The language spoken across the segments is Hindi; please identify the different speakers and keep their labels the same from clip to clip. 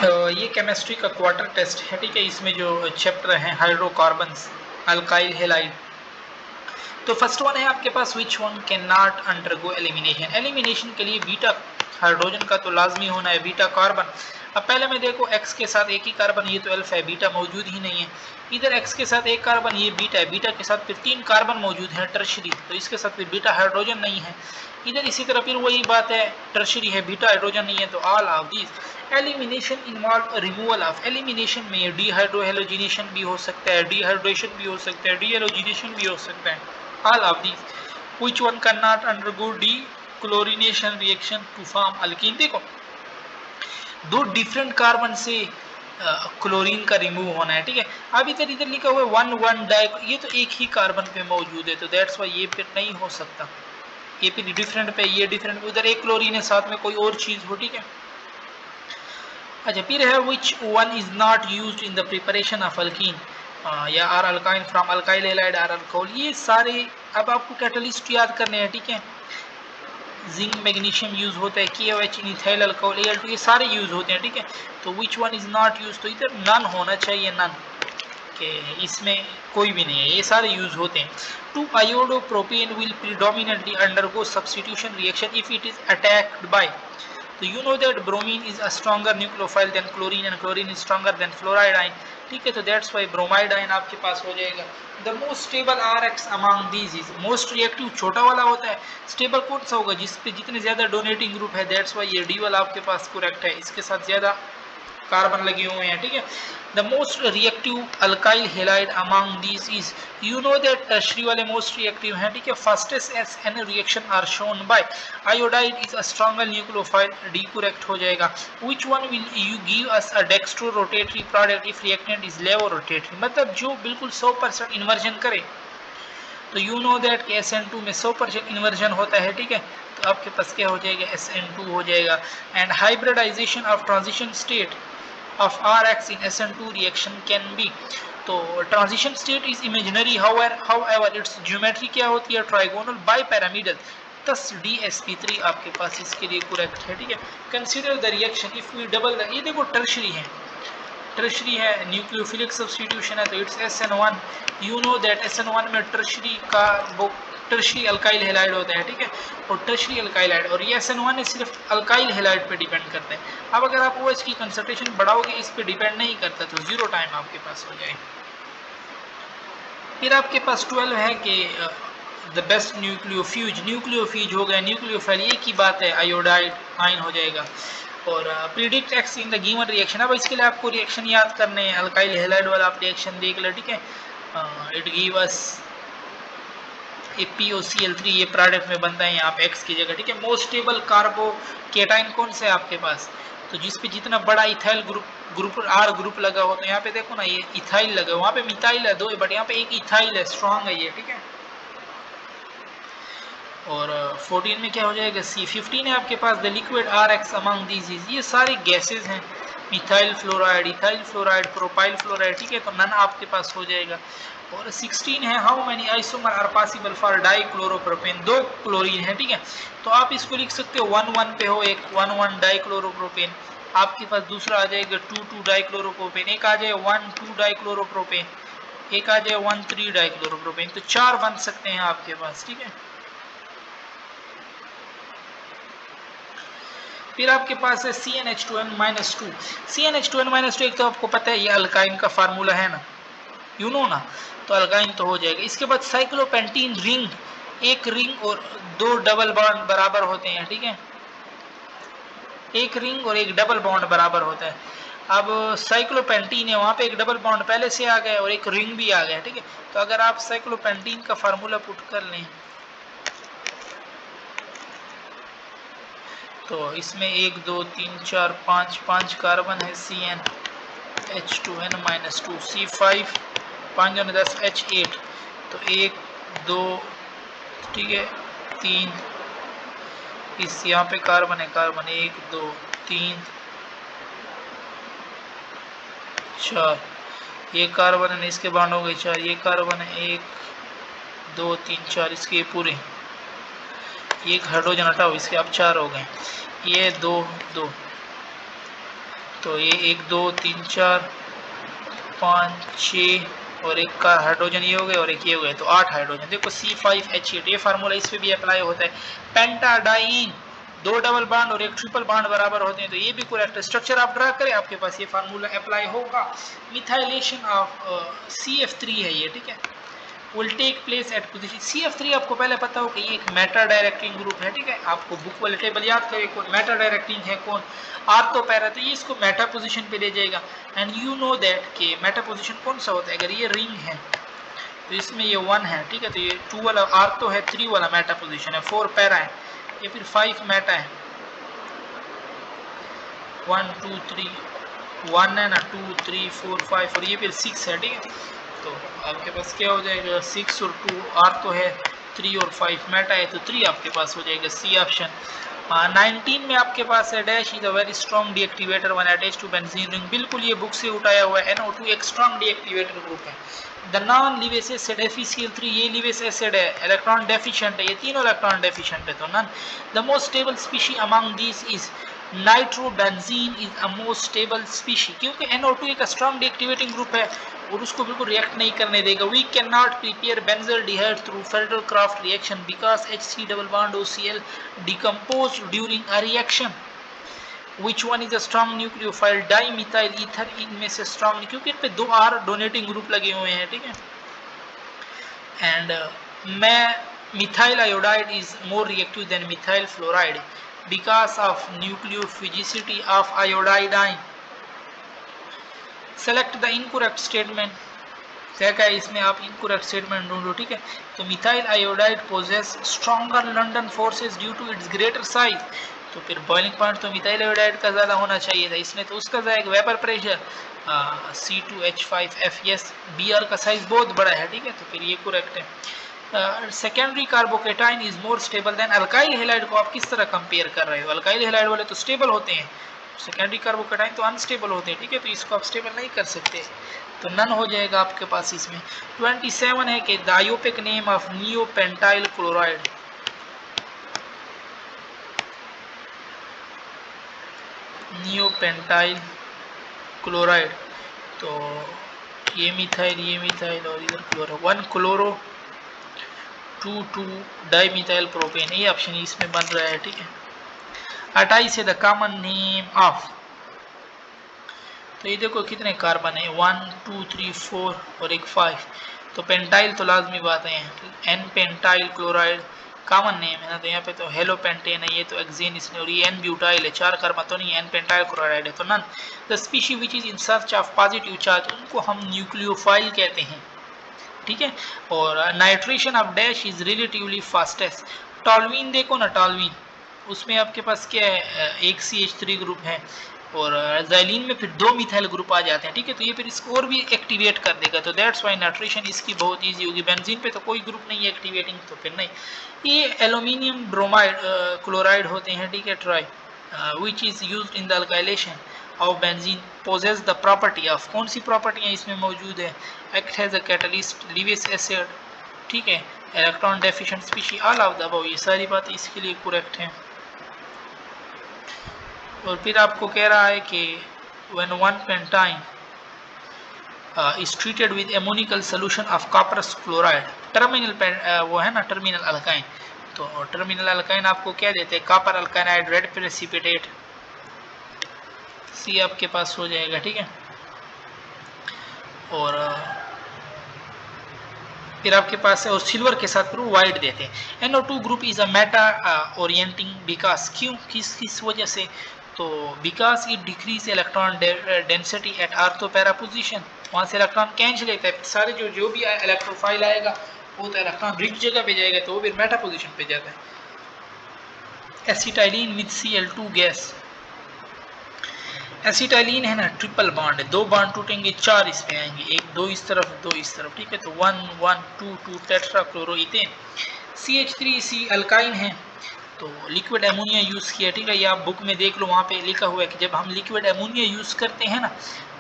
Speaker 1: ये केमिस्ट्री का क्वार्टर टेस्ट है, ठीक है। इसमें जो चैप्टर है हाइड्रोकार्बन्स, अल्काइल हैलाइड। तो फर्स्ट वन है आपके पास, which one can not undergo elimination. Elimination के लिए बीटा हाइड्रोजन का तो लाजमी होना है, बीटा कार्बन। अब पहले में देखो x के साथ एक ही कार्बन, ये तो अल्फा है, बीटा मौजूद ही नहीं है। इधर x के साथ एक कार्बन, ये बीटा है, बीटा के साथ फिर 3 कार्बन मौजूद है टर्शरी, तो इसके साथ फिर बीटा हाइड्रोजन नहीं है। इधर इसी तरह फिर वही बात है, टर्शरी है, बीटा हाइड्रोजन नहीं है, तो all of this elimination involve removal of. Elimination में डीहाइड्रोहेलोजिनेशन भी हो सकता है, डिहाइड्रेशन भी हो सकता है, डीहेलोजिनेशन भी हो सकता है। All of this which one can not undergo dechlorination reaction to form alkene. देखो दो डिफरेंट कार्बन से क्लोरीन का रिमूव होना है, ठीक है। अब इधर इधर लिखा हुआ है 1,1 डाई, ये तो एक ही कार्बन पे मौजूद है, तो दैट्स वाई ये फिर नहीं हो सकता। ये फिर डिफरेंट पे, ये डिफरेंट पे, उधर एक क्लोरीन है, साथ में कोई और चीज हो, ठीक है। अच्छा फिर है which one is not used in the preparation of alkene या or alkyne from alkyl halide or alcohol. ये सारे अब आपको कैटलिस्ट याद करने हैं, ठीक है। जिंक मैग्नीशियम यूज होता है, KOH इन इथाइल अल्कोहल, Al2, ये सारे यूज होते हैं, ठीक है। तो विच वन इज नॉट यूज, तो इधर नन होना चाहिए, नन के इसमें कोई भी नहीं है, ये सारे यूज होते हैं। Two iodo propane will predominantly undergo substitution reaction if it is attacked by. तो you know that bromine is a stronger nucleophile than chlorine and chlorine is stronger than fluoride ion, ठीक है। तो दैट्स व्हाई ब्रोमाइड आयन आपके पास हो जाएगा। The most stable RX among these is, most reactive छोटा वाला होता है, स्टेबल कौन सा होगा, जिस पे जितने ज्यादा डोनेटिंग ग्रुप है, दैट्स व्हाई ये डी वाला आपके पास करेक्ट है, इसके साथ ज्यादा कार्बन लगे हुए हैं, ठीक है। The most reactive alkyl halide among these is, you know that tertiary वाले मोस्ट रिएक्टिव हैं, ठीक है। Fastest SN reaction are shown by iodide is a stronger nucleophile, D correct हो जाएगा। Which one will you give us a dextrorotatory product if reactant is levorotatory, मतलब जो बिल्कुल 100% इन्वर्जन करे। तो यू नो दैट कि SN2 में 100% इन्वर्जन होता है, ठीक है। तो आपके पास क्या हो जाएगा, SN2 हो जाएगा। And hybridization of transition state of RX in SN2 reaction can be, तो transition state is imaginary, however its geometry क्या होती है, ट्राइगोनल बाइपैरामिडल, thus DsP3 आपके पास इसके लिए करेक्ट है, ठीक है। Consider the reaction if we double the, ये देखो टर्शरी है, टर्शरी है, न्यूक्लियोफिलिक सब्स्टिट्यूशन है, तो it's SN1। You know that SN1 में टर्शरी का टर्शरी अल्काइल हैलाइड होता है, ठीक है। और टर्शरी अल्काइल हैलाइड और ये SN1 है, सिर्फ अल्काइल हैलाइड पे डिपेंड करते हैं। अब अगर आप OH की कंसंट्रेशन बढ़ाओगे, इस पे डिपेंड नहीं करता, तो 0 टाइम आपके पास हो जाएगा। फिर आपके पास 12 है कि द बेस्ट न्यूक्लियोफ्यूज हो गया, न्यूक्लियोफाइल, ये की बात है, आयोडाइड आयन हो जाएगा। और predict X in the given reaction, अब इसके लिए आपको रिएक्शन याद करने हैं, अल्काइल हैलाइड वाला आप रिएक्शन देख लो, ठीक है। इट गिव अस POCl3, ये प्रोडक्ट में बनता है यहाँ पे X की जगह, ठीक है। मोस्ट स्टेबल कार्बोकेटाइन कौन सा है आपके पास, तो जिस पे जितना बड़ा इथाइल ग्रुप R ग्रुप लगा हो, तो यहाँ पे देखो ना, ये इथाइल लगा, वहाँ पे मिथाइल है 2, बट यहाँ पे एक इथाइल है, स्ट्रॉन्ग है ये, ठीक है। और 14 में क्या हो जाएगा, C15 है आपके पास, the liquid RX among these is, ये सारी गैसेज हैं, methyl fluoride, ethyl fluoride, propyl fluoride, ठीक है। तो नन आपके पास हो जाएगा। और 16 है, how many isomer are possible for dichloropropane, 2 chlorine है, ठीक है। तो आप इसको लिख सकते हो 1,1 पे हो, एक 1,1 डाइक्लोरोप्रोपेन, आपके पास दूसरा आ जाएगा 2,2 डाइक्लोरोप्रोपेन, एक आ जाए 1,2 डाइक्लोरोप्रोपेन, एक आ जाए 1,3 डाइक्लोरोप्रोपेन, तो 4 बन सकते हैं आपके पास, ठीक है। फिर आपके पास है CnH2n-2, CnH2n-2 एक तो आपको पता है ये अल्काइन का फार्मूला है ना, यू नो ना, तो अल्काइन तो हो जाएगा। इसके बाद साइक्लोपेंटीन रिंग, एक रिंग और 2 डबल बॉन्ड बराबर होते हैं, ठीक है। एक रिंग और एक डबल बॉन्ड बराबर होता है। अब साइक्लोपेंटीन है, वहां पे एक डबल बॉन्ड पहले से आ गया और एक रिंग भी आ गया, ठीक है। तो अगर आप साइक्लोपेंटीन का फार्मूला पुट कर लें, तो इसमें 1 2 3 4 5 कार्बन है, CnH2n-2, C5 5 और 10 H8, तो 1 2, ठीक है, 3, इस यहाँ पे कार्बन है, कार्बन 1 2 3 4, ये कार्बन है, इसके बॉन्ड हो गए 4, ये कार्बन है 1 2 3 4, इसके पूरे, ये हाइड्रोजन हटाओ, इसके अब 4 हो गए, ये 2 2, तो ये 1 2 3 4 5 6 और एक का हाइड्रोजन ये हो गए और एक ये हो गए, तो 8 हाइड्रोजन। देखो C5H8 ये फार्मूला इस पे भी अप्लाई होता है। पेंटाडाइन 2 डबल बॉन्ड और एक ट्रिपल बॉन्ड बराबर होते हैं, तो ये भी करेक्ट स्ट्रक्चर आप ड्रा करें, आपके पास ये फार्मूला अप्लाई होगा। मिथाइलेशन ऑफ CF3 है ये, ठीक है, will take place at position CF3। आपको पहले पता हो कि ये एक मेटा डायरेक्टिंग ग्रुप है, ठीक है, आपको बुक वाले टेबल याद करें कौन मेटा डायरेक्टिंग है, कौन आर्थो पैरा, तो ये इसको मेटा पोजीशन पे ले जाएगा। एंड यू नो दैट कि मेटा पोजीशन कौन सा होता है, अगर ये रिंग है तो इसमें ये 1 है, ठीक है, तो ये 2 वाला आर्थो है, 3 वाला मेटा पोजीशन है, 4 पैरा है, ये फिर 5 मेटा है, 1 2 3 1 है ना, 2 3 4 5 और ये फिर 6 है, ठीक है। तो आपके पास क्या हो जाएगा, 6 और 2 आर्थो है, 3 और 5 मेटा है, तो 3 आपके पास हो जाएगा, सी ऑप्शन। 19 में आपके पास है dash is a very strong deactivator when attached to benzene ring. बिल्कुल ये बुक से उठाया हुआ है, NO2 एक स्ट्रॉन्ग डीएक्टिवेटर ग्रुप है। The non Lewis acid FeCl3 ये लिवेस एसिड है, इलेक्ट्रॉन डेफिशिएंट है, ये तीनों इलेक्ट्रॉन डेफिशिएंट है, तो none. The most stable species among these is nitrobenzene is a most stable species, क्योंकि NO2 एक स्ट्रॉन्ग डीएक्टिवेटिंग ग्रुप है और उसको बिल्कुल रिएक्ट नहीं करने देगा। We can not prepare benzaldehyde through Friedel Crafts reaction because HC double bond OCl decompose during a reaction. Which one is a strong nucleophile, dimethyl ether इनमें से स्ट्रॉन्ग, क्योंकि इन पे 2 R डोनेटिंग ग्रुप लगे हुए हैं, ठीक है। एंड मैं methyl iodide is more reactive than methyl fluoride because of nucleophilicity of iodide ion. Select the incorrect statement, क्या क्या है इसमें, आप इनकरेक्ट स्टेटमेंट ढूंढो, ठीक है। तो methyl iodide possess stronger London forces due to its greater size, तो फिर बॉइलिंग पॉइंट तो मिथाइल आयोडाइड का ज़्यादा होना चाहिए था, इसमें तो उसका जाएगा। Vapour pressure C2H5F, yes, Br का साइज बहुत बड़ा है, ठीक है, तो फिर ये करेक्ट है। Secondary carbocation is more stable then alkyl halide को आप किस तरह कंपेयर कर रहे हो, अल्काइल हैलाइड वाले तो स्टेबल होते हैं, सेकेंडरी कार्बोकेटाइन तो अनस्टेबल होते हैं, ठीक है, तो इसको आप स्टेबल नहीं कर सकते, तो नन हो जाएगा आपके पास इसमें। 27 है कि the IUPAC name of neopentyl chloride, neopentyl chloride, तो ये मिथाइल और इधर chloro, 1 chloro 2 dimethyl propane, ये ऑप्शन इसमें बन रहा है, ठीक है। 28 है द कॉमन नेम ऑफ, तो ये देखो कितने कार्बन है, 1 2 3 4 और एक 5, तो पेंटाइल तो लाजमी बात है, n pentyl chloride common name है ना, तो यहाँ पे तो हेलो पेंटेन है, ये तो एक्जेन इसने, और ये एन ब्यूटाइल है, 4 कार्बन तो नहीं, एन पेंटाइल क्लोराइड है, तो none. The species which is in search of positive charge, उनको हम न्यूक्लियोफाइल कहते हैं, ठीक है। और nitration of dash is relatively fastest. Toluene देखो ना, टॉलवीन उसमें आपके पास क्या है, एक CH3 ग्रुप है, और ज़ाइलिन में फिर 2 मिथाइल ग्रुप आ जाते हैं, ठीक है, तो ये फिर इसको और भी एक्टिवेट कर देगा, तो दैट्स वाई नाइट्रेशन इसकी बहुत इजी होगी। बेंजीन पे तो कोई ग्रुप नहीं है एक्टिवेटिंग, तो फिर नहीं। ये एल्यूमिनियम ब्रोमाइड क्लोराइड होते हैं, ठीक है, try which is used in the alkylation of benzene possess the property of, कौन सी प्रॉपर्टियाँ इसमें मौजूद है, act has a catalyst, Lewis acid, ठीक है, electron deficient species, all of the above, ये सारी बातें इसके लिए करेक्ट हैं। और फिर आपको कह रहा है कि when 1 pentyne is treated with ammoniacal solution of copper chloride, terminal वो है ना टर्मिनल अल्काइन, तो टर्मिनल अल्काइन आपको क्या देते हैं, कॉपर अल्काइनाइड रेड प्रेसिपिटेट, सी आपके पास हो जाएगा, ठीक है। और फिर आपके पास है, और सिल्वर के साथ फिर वाइट देते हैं। NO2 group is a Meta orienting because, क्यों, किस वजह से, तो because it decrease electron density at ortho para position, वहाँ से इलेक्ट्रॉन कैंच लेता है, सारे जो भी इलेक्ट्रोफाइल आएगा वो तो इलेक्ट्रॉन रिच जगह पे जाएगा, तो वो फिर मेटा पोजिशन पे जाता है। Acetylene with Cl2 gas, acetylene है ना ट्रिपल बॉन्ड है, 2 बॉन्ड टूटेंगे 4 इस पे आएंगे, 1 2 इस तरफ 2 इस तरफ, ठीक है, तो 1 1 2 2 टेट्राक्लोरोइथेन। CH3C अल्काइन है, तो लिक्विड एमोनिया यूज़ किया, ठीक है, ये आप बुक में देख लो, वहाँ पे लिखा हुआ है कि जब हम लिक्विड एमोनिया यूज़ करते हैं ना,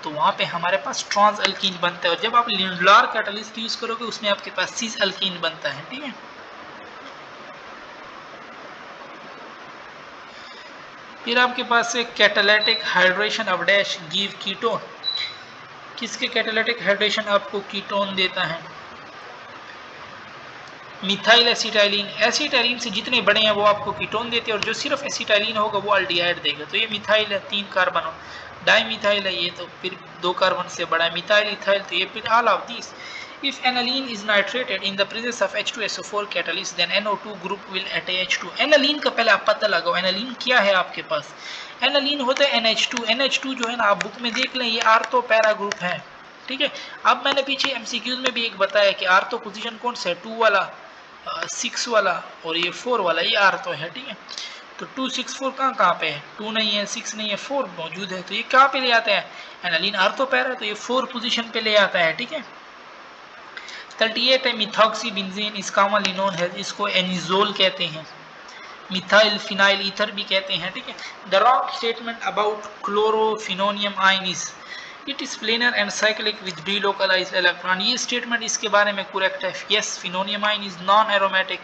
Speaker 1: तो वहाँ पे हमारे पास ट्रांस अल्कीन बनता है, और जब आप लिंडलार कैटलिस्ट यूज़ करोगे उसमें आपके पास सीज अल्कीन बनता है, ठीक है। फिर आपके पास है catalytic hydration of dash give ketone. किसके कैटालिटिक हाइड्रेशन आपको कीटोन देता है? Methyl acetylene. एसिटाइलिन से जितने बड़े हैं वो आपको कीटोन देते हैं, और जो सिर्फ एसिटाइलिन होगा वो अल्डिहाइड देगा। तो ये मिथाइल है 3 कार्बन, डाई मिथाइल है ये तो फिर 2 कार्बन से बड़ा है, मिथाइल इथाइल तो ये फिर all of this. If aniline is nitrated in the presence of H2SO4 catalyst, then NO2 group will attach to। aniline का पहले आप पता लगाओ, aniline क्या है आपके पास? aniline होता है NH2। NH2 जो है ना, आप बुक में देख लें, ये आर्थो पैरा ग्रुप है, ठीक है। अब मैंने पीछे एमसीक्यूज में भी एक बताया कि आर्थो पोजीशन कौन सा है, 2 वाला, 6 वाला और ये 4 वाला, ये आर्थो है, ठीक है। तो 2 6 4 कहाँ पे है? 2 नहीं है, 6 नहीं है, 4 मौजूद है, तो ये कहाँ पे ले आता है? एनालिन आर्थो पैरा, तो ये 4 पोजीशन पे ले आता है, ठीक है। 38 है मिथॉक्सी बेंजीन, इसका कॉमनली नोन है, इसको एनिजोल कहते हैं, मिथाइल फिनाइल ईथर भी कहते हैं, ठीक है। The wrong statement about chlorophenonium ion is it is planar and cyclic with delocalised electron. ये स्टेटमेंट इसके बारे में करेक्ट है। Yes, phenonium ion is non aromatic,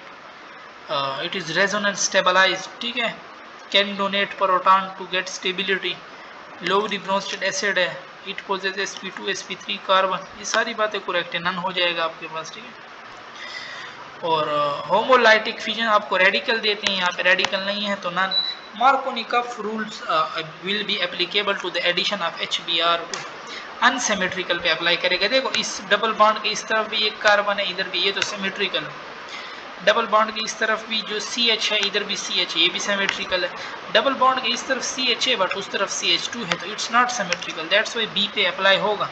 Speaker 1: it is resonance stabilised, ठीक है। Can donate proton to get stability. Low Bronsted acid है, it possesses sp2 sp3 carbon. ये सारी बातें करेक्ट है, नन हो जाएगा आपके पास, ठीक है। और होमोलाइटिक फिजन आपको रेडिकल देते हैं, यहाँ पे रेडिकल नहीं है तो none. Markovnikov rules will be applicable to the addition of HBr2। Unsymmetrical पे अप्लाई करेगा। देखो इस डबल बॉन्ड के इस तरफ भी एक कार्बन है, इधर भी, ये तो सिमेट्रिकल है। डबल बॉन्ड के इस तरफ भी जो CH है, इधर भी CH है, ये भी सिमेट्रिकल है। डबल बॉन्ड के इस तरफ CH है बट उस तरफ CH2 है, तो it's not symmetrical, that's why B पे अप्लाई होगा।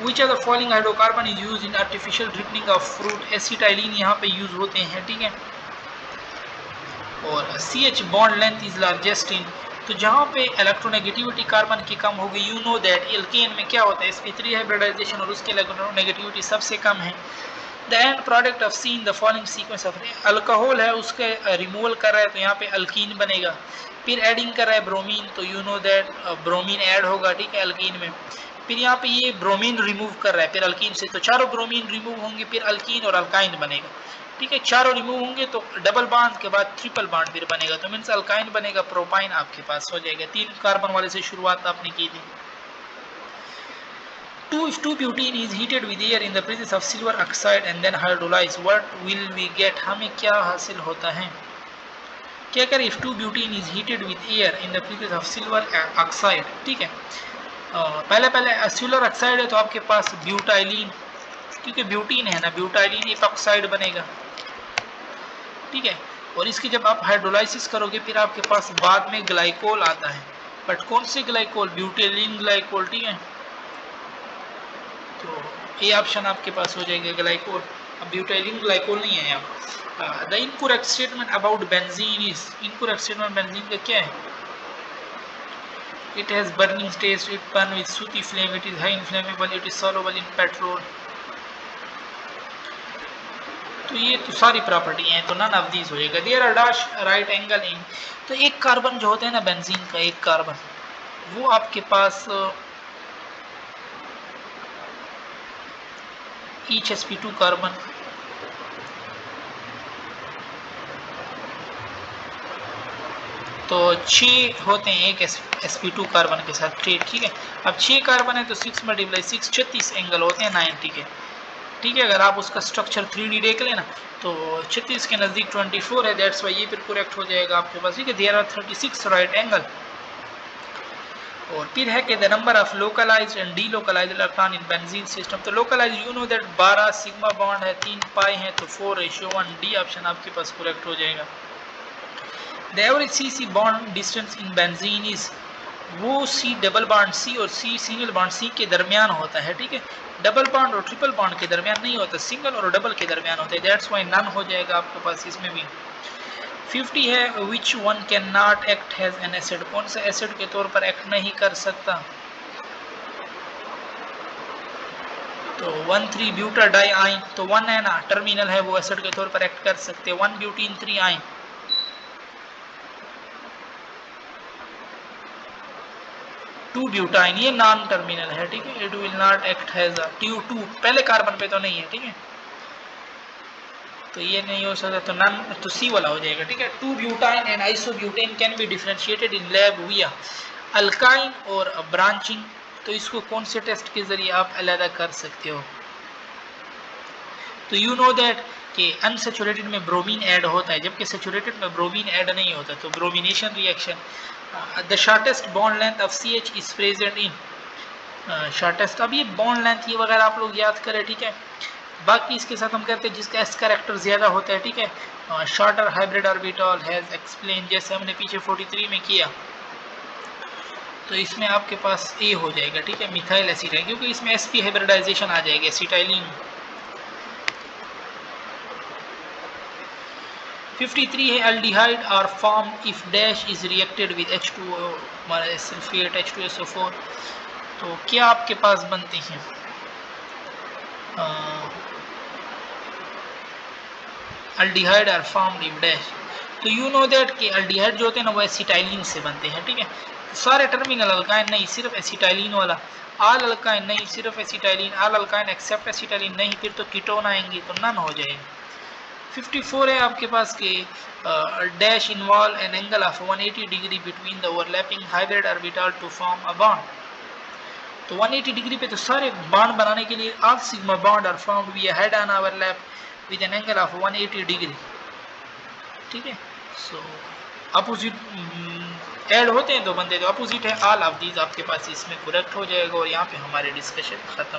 Speaker 1: Which of the following hydrocarbon is used in artificial ripening of fruit? Acetylene यहाँ पे यूज होते हैं, ठीक है। और CH bond length is largest in, तो जहाँ पे इलेक्ट्रोनेगेटिविटी कार्बन की कम होगी, यू नो दैट एल्केन में क्या होता है, sp3 हाइब्रिडाइजेशन और उसके इलेक्ट्रोनेगेटिविटी सबसे कम है। The end product of C in the following sequence of, alcohol है उसके रिमूवल कर रहा है तो यहाँ पे अल्कीन बनेगा। फिर एडिंग कर रहा है ब्रोमीन, तो you know that bromine add होगा, ठीक है, अल्कीन में। फिर यहाँ पे ये ब्रोमीन रिमूव कर रहा है फिर अल्कीन से, तो चारों ब्रोमीन रिमूव होंगे, फिर अल्कीन और अल्काइन बनेगा, ठीक है। चारों रिमूव होंगे तो डबल बॉन्ड के बाद ट्रिपल बॉन्ड फिर बनेगा, तो मीन्स अल्काइन बनेगा, प्रोपाइन आपके पास हो जाएगा। 3 कार्बन वाले से शुरुआत आपने की थी। 2-butene is heated with air in the presence of silver oxide and then hydrolyzed, what will we get? हमें क्या हासिल होता है? क्या करें? if 2-butene is heated with air in the presence of silver oxide, ठीक है। पहले सिल्वर ऑक्साइड है तो आपके पास ब्यूटाइलिन, क्योंकि ब्यूटीन है ना, ब्यूटाइलिन इपॉक्साइड बनेगा, ठीक है। और इसकी जब आप हाइड्रोलाइसिस करोगे फिर आपके पास बाद में ग्लाइकोल आता है, बट कौन से ग्लाइकोल? ब्यूटेलिन ग्लाइकोल, ठीक है। तो ये ऑप्शन आपके पास हो जाएगा ग्लाइकोल, अब ब्यूटाइलिन ग्लाइकोल नहीं है यहाँ। The incorrect statement about benzene is, incorrect statement benzene का क्या है? It has burning taste, it burn with sooty flame, it is high inflammable, it is soluble in petrol. तो ये तो सारी प्रॉपर्टी हैं, तो नन ऑफ दीज हो जाएगा। There are dash right angle in, तो एक कार्बन जो होता है ना बेंजीन का, एक कार्बन वो आपके पास each sp2 कार्बन, तो 6 होते हैं एक sp2 कार्बन के साथ, ठीक है। अब 6 कार्बन है तो 6 × 6 36 एंगल होते हैं 90 के, ठीक है। अगर आप उसका स्ट्रक्चर 3D देख लेना तो 36 के नज़दीक 24 है, दैट्स वाई ये फिर करेक्ट हो जाएगा आपके पास, ठीक है। There are 36 right angle. और फिर है कि the number of localised and delocalised electron in benzene system, तो localised you know that 12 sigma bond है, 3 पाई है, तो 4:1, डी ऑप्शन आपके पास करेक्ट हो जाएगा। The average C bond distance in benzene is, वो सी डबल बॉन्ड सी और सी सिंगल बॉन्ड सी के दरमियान होता है, ठीक है। डबल बॉन्ड और ट्रिपल बॉन्ड के दरमियान नहीं होता, सिंगल और डबल के दरमियान होता है, दैट्स व्हाई नन हो जाएगा आपके पास इसमें भी। 50 है which one can not act has an acid, कौन सा एसिड के तौर पर एक्ट नहीं कर सकता? तो 1,3 ब्यूटा डाई आइन, तो 1 है ना टर्मिनल है, वो एसिड के तौर पर एक्ट कर सकते हैं। 1 ब्यूटीन 3 आइन, 2 ब्यूटाइन ये नॉन टर्मिनल है, ठीक है। It will not act has अ 2 पहले कार्बन पे तो नहीं है, ठीक है। तो ये नहीं हो सकता, तो नन, तो सी वाला हो जाएगा, ठीक है। 2 butyne and isobutane can be differentiated in lab विया अल्काइन और ब्रांचिंग। तो इसको कौन से टेस्ट के जरिए आप अलग कर सकते हो? तो यू नो दैट कि अनसेचुरेटेड में ब्रोमीन ऐड होता है, जबकि सेचुरेटेड में ब्रोमीन ऐड नहीं होता, तो bromination reaction. The shortest bond length of CH is present in shortest. अब ये बॉन्ड लेंथ ये वगैरह आप लोग याद करें, ठीक है। बाकी इसके साथ हम करते हैं जिसका एस कैरेक्टर ज़्यादा होता है, ठीक है। Shorter hybrid orbital has explain, जैसे हमने पीछे 43 में किया, तो इसमें आपके पास ए हो जाएगा, ठीक है, मिथाइल एसिटाइल, क्योंकि इसमें sp हाइब्रिडाइजेशन आ जाएगा, एसिटाइलिन। 53 है aldehyde are form if dash is reacted with H2O sulphate H2SO4। तो क्या आपके पास बनते हैं? Aldehyde are formed if dash. तो यू नो दैट कि एल्डिहाइड जो होते हैं ना वो एसिटाइलिन से बनते हैं, ठीक है। सारे टर्मिनल अल्काइन नहीं, सिर्फ एसिटाइलिन वाला। आल अल्काइन नहीं, सिर्फ एसिटाइलिन। आल अल्काइन एक्सेप्ट एसिटाइलिन नहीं, फिर तो कीटोन आएंगे, तो नन हो जाएगा। 54 है आपके पास के dash involve an angle of 180 degree between the overlapping hybrid orbital to form a bond. तो 180 डिग्री पे तो सारे बॉन्ड बनाने के लिए all sigma bond are formed with head on overlap with an angle of 180 degree, ठीक है। सो अपोजिट ऐड होते हैं दो बंदे, तो अपोजिट है। ऑल ऑफ दीज आपके पास इसमें करेक्ट हो जाएगा, और यहाँ पे हमारे डिस्कशन खत्म।